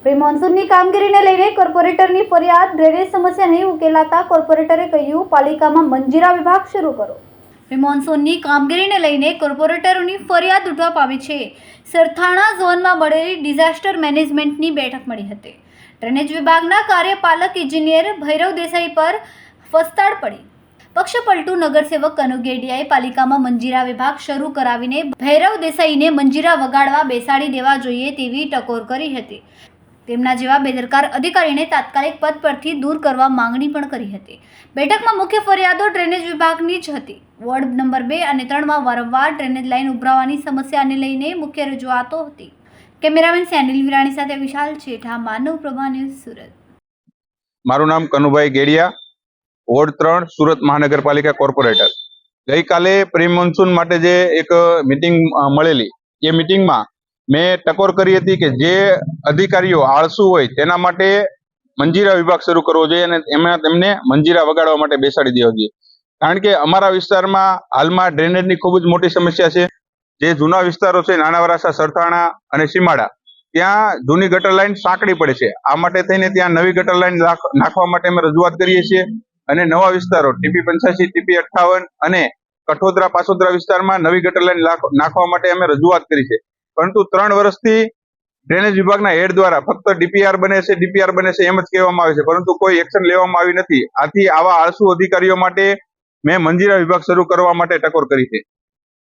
Pre મોન્સૂનની કામગીરીને લઈને કોર્પોરેટરની ફરિયાદ. ડ્રેનેજ સમસ્યા નહીં ઉકેલાતા કોર્પોરેટરે કહ્યું પાલિકામાં મંજીરા વિભાગ શરૂ કરો. પ્રી મોન્સૂનની કામગીરીને લઈને કોર્પોરેટરોની ફરિયાદ ઉઠવા પામી છે. સરથાણા ઝોનમાં મળેલી ડિઝાસ્ટર મેનેજમેન્ટની બેઠક મળી હતી. ડ્રેનેજ વિભાગના કાર્યપાલક ઇજનેર ભૈરવ દેસાઈ પર ફસ્તાડ પડી. પક્ષપલટુ નગરસેવક કનુ ગેડિયાએ પાલિકામાં મંજીરા વિભાગ શરૂ કરાવીને ભૈરવ દેસાઈને મંજીરા વગાડવા બેસાડી દેવા જોઈએ તેવી ટકોર કરી હતી. તેમના જેવા બેદરકાર અધિકારીને તાત્કાલિક પદ પરથી દૂર કરવા માંગણી પણ કરી હતી. બેઠકમાં મુખ્ય ફરિયાદો ડ્રેનેજ વિભાગની જ હતી. વોર્ડ નંબર 2 અને 3માં વારંવાર ડ્રેનેજ લાઇન ઉભરાવાની સમસ્યાને લઈને મુખ્ય રજૂઆતો હતી. કેમેરામેન સેનિલ વિરાણી સાથે વિશાલ છેઠા, માનવ પ્રભા ન્યૂઝ, સુરત. મારું નામ કનુભાઈ ગેડિયા, વોર્ડ 3, સુરત મહાનગરપાલિકા કોર્પોરેટર. ગઈકાલે પ્રી મોન્સૂન માટે જે એક મીટિંગ મળેલી, એ મીટિંગમાં મેં ટકોર કરી હતી કે જે અધિકારીઓ આળસુ હોય તેના માટે મંજીરા વિભાગ શરૂ કરવો જોઈએ અને એમાં તેમને મંજીરા વગાડવા માટે બેસાડી દેવા જોઈએ. કારણ કે અમારા વિસ્તારમાં હાલમાં ડ્રેનેજની ખૂબ જ મોટી સમસ્યા છે. જે જૂના વિસ્તારો છે, નાના વરાસા, સરથાણા અને સીમાડા, ત્યાં જૂની ગટર લાઈન સાંકડી પડે છે. આ માટે થઈને ત્યાં નવી ગટર લાઈન નાખવા માટે અમે રજૂઆત કરીએ છીએ અને નવા વિસ્તારો TP 85, TP 58 અને કઠોદરા પાસોદરા વિસ્તારમાં નવી ગટર લાઈન નાખવા માટે અમે રજૂઆત કરી છે. પરંતુ 3 વર્ષથી ડ્રેનેજ વિભાગના હેડ દ્વારા ફક્ત DPR બને છે એમ જ કહેવામાં આવે છે, પરંતુ કોઈ એક્શન લેવામાં આવી નથી. આથી આવા આળસુ અધિકારીઓ માટે મેં મંજીરા વિભાગ શરૂ કરવા માટે ટકોર કરી છે.